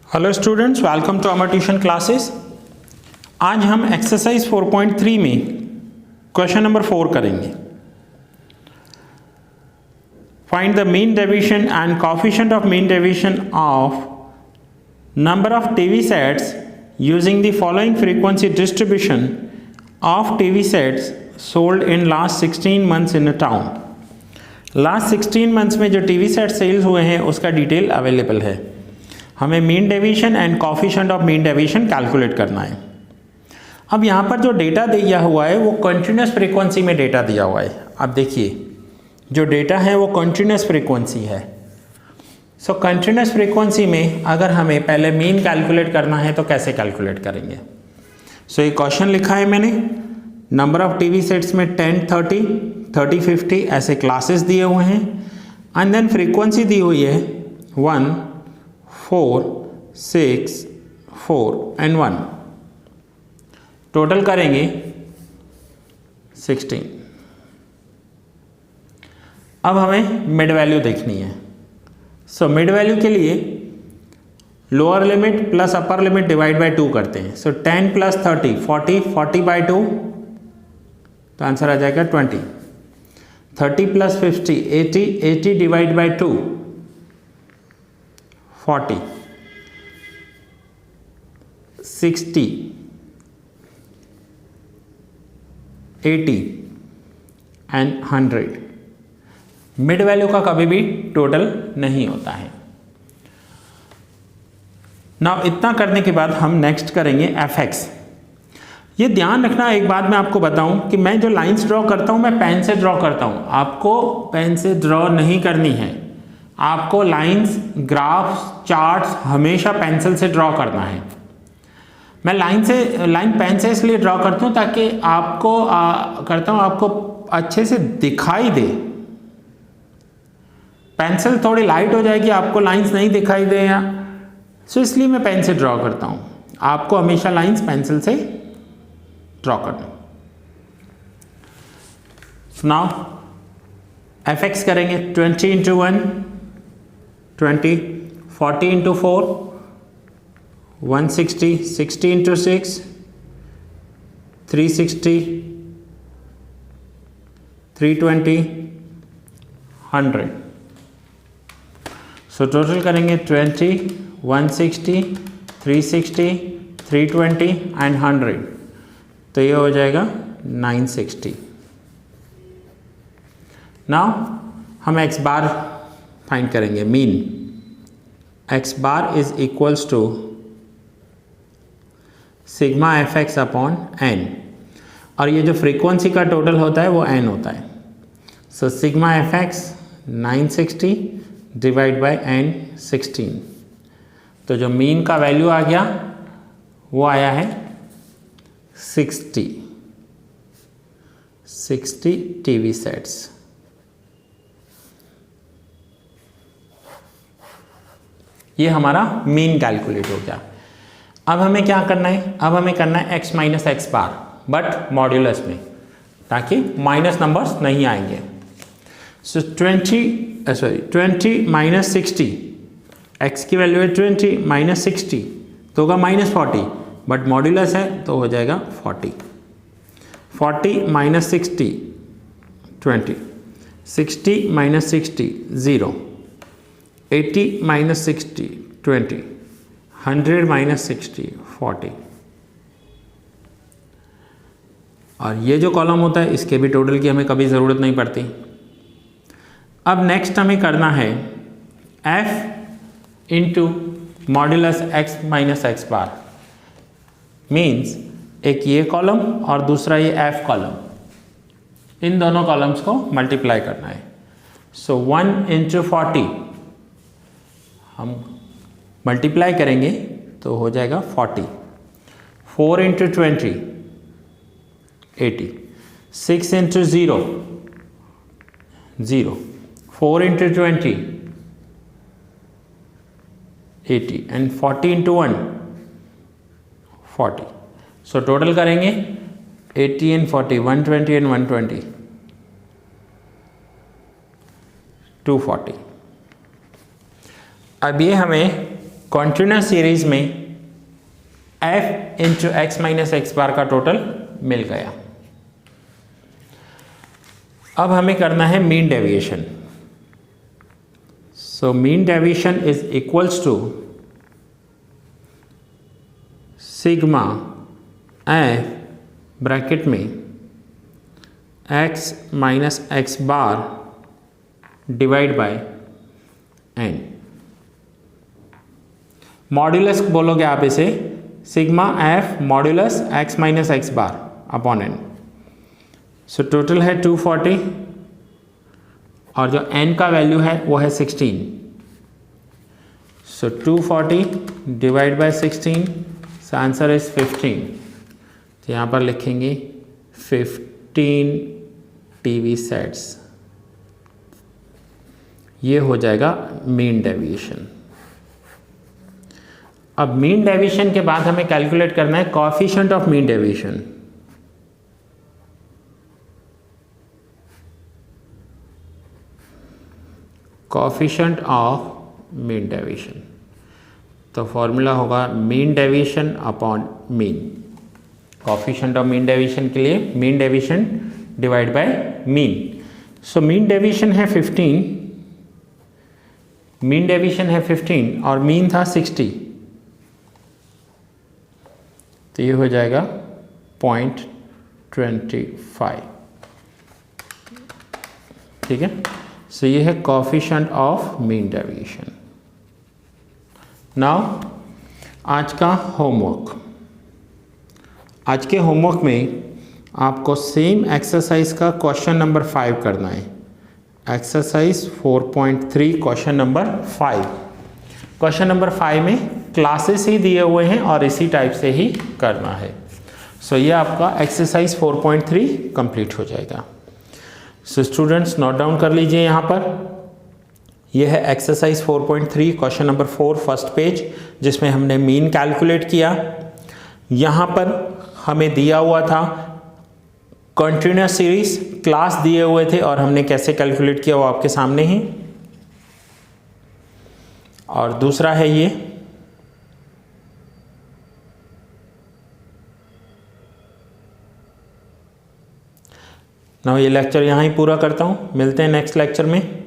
Hello students, welcome to Amar tuition classes. आज हम exercise 4.3 में क्वेश्चन नंबर 4 करेंगे। Find the mean deviation and coefficient of mean deviation of number of TV sets using the following frequency distribution of TV sets sold in last 16 months in a town. Last 16 months में जो TV set sales हुए हैं उसका detail available है। हमें mean deviation and coefficient of mean deviation calculate करना है। अब यहाँ पर जो डेटा दिया हुआ है वो कंटिन्यूस फ्रीक्वेंसी में डेटा दिया हुआ है। अब देखिए जो डेटा है वो कंटिन्यूस फ्रीक्वेंसी है। सो कंटिन्यूस फ्रीक्वेंसी में अगर हमें पहले मीन कैलकुलेट करना है तो कैसे कैलकुलेट करेंगे। सो ये क्वेश्चन लिखा है मैंने, नंबर ऑफ टीवी सेट्स में 10, 30, 30, 50 ऐसे क्लासेस दिए हुए हैं एंड देन फ्रीक्वेंसी दी हुई है 1, 4, 6, 4 एंड 1। टोटल करेंगे 16। अब हमें मिड वैल्यू देखनी है। सो मिड वैल्यू के लिए lower limit plus upper limit divide by 2 करते हैं। सो 10 प्लस 30 40, 40 बाय 2 तो आंसर आ जाएगा 20। 30 plus 50 80, 80 divide by 2 40, 60, 80 and 100। Mid value का कभी भी टोटल नहीं होता है। नाउ इतना करने के बाद हम नेक्स्ट करेंगे fx। ये ध्यान रखना, एक बात मैं आपको बताऊं कि मैं जो लाइंस ड्रॉ करता हूं मैं पेन से ड्रॉ करता हूं। आपको पेन से ड्रॉ नहीं करनी है। आपको लाइंस, ग्राफ्स, चार्ट्स हमेशा पेंसिल से ड्रॉ करना है। मैं लाइन पेन से इसलिए ड्रॉ करता हूँ ताकि आपको अच्छे से दिखाई दे। पेंसिल थोड़ी लाइट हो जाएगी, आपको लाइंस नहीं दिखाई दे या सो इसलिए मैं पेन से ड्रॉ करता हूँ। आपको हमेशा लाइंस पेंसिल से ड्रॉ करना। नाउ fx करेंगे 20 into 1 20, 40 into 4 160, 60 into 6 360, 320, 100। So total करेंगे 20, 160, 360, 320 एंड 100 तो ये हो जाएगा 960। नाउ हम x बार फाइंड करेंगे। Mean x bar is equals to sigma fx upon n, और ये जो फ्रीक्वेंसी का टोटल होता है वो n होता है। So sigma fx 960 divide by n 16। तो जो मीन का वैल्यू आ गया वो आया है 60 टीवी सेट्स। ये हमारा मीन कैलकुलेट हो गया। अब हमें क्या करना है, अब हमें करना है x minus x bar but modulus में, ताकि माइनस नंबर्स नहीं आएंगे। सो 20 माइनस 60, x की वैल्यू है 20 माइनस 60 तो होगा माइनस 40, बट मॉड्यूलस है तो हो जाएगा 40। 40 माइनस 60 20, 60 माइनस 60 0, 80 माइनस 60 20, 100 माइनस 60 40। और ये जो कॉलम होता है इसके भी टोटल की हमें कभी ज़रूरत नहीं पड़ती। अब नेक्स्ट हमें करना है f into modulus x minus x bar. Means एक ये कॉलम और दूसरा ये f कॉलम, इन दोनों कॉलम्स को मल्टीप्लाई करना है। सो 1 इंटू 40 हम मल्टीप्लाई करेंगे तो हो जाएगा 40। 4 into 20 80, 6 into 0 0, 4 into 20 80 and 40 into 1 40। So total करेंगे 80 एंड 40 120 एंड 120 240। अब ये हमें कॉन्टिन्यूस सीरीज में f into x minus x bar का टोटल मिल गया। अब हमें करना है mean deviation. So mean deviation is equals to sigma f bracket में x minus x bar divide by n। Modulus बोलोगे आप इसे, sigma f modulus x minus x bar upon n। So total है 240 और जो n का value है वो है 16। सो 240 divide by 16, so answer is 15। तो यहाँ पर लिखेंगे 15 टीवी सेट्स। ये हो जाएगा मीन डेविएशन। अब मीन डेविएशन के बाद हमें कैलकुलेट करना है coefficient of mean deviation. Coefficient of mean deviation, तो फॉर्मूला होगा mean deviation upon mean. Coefficient of mean deviation के लिए mean deviation divide by mean. So mean deviation है 15, मीन डेविएशन है 15 और मीन था 60, तो ये हो जाएगा 0.25। ठीक है। सो ये है coefficient of mean deviation. Now आज का होमवर्क। आज के होमवर्क में आपको सेम एक्सरसाइज का क्वेश्चन नंबर 5 करना है। Exercise 4.3 question number 5। Question number 5 में क्लासेस ही दिए हुए हैं और इसी टाइप से ही करना है। सो ये आपका एक्सरसाइज 4.3 कंप्लीट हो जाएगा। सो स्टूडेंट्स नोट डाउन कर लीजिए यहाँ पर। यह है exercise 4.3 question number 4 first page, जिसमें हमने मीन कैलकुलेट किया। यहाँ पर हमें दिया हुआ था कंटिन्यूअस सीरीज, क्लास दिए हुए थे और हमने कैसे कैलकुलेट किया वो आपके सामने ही। और दूसरा है ये ना। ये लेक्चर यहाँ ही पूरा करता हूँ। मिलते हैं नेक्स्ट लेक्चर में।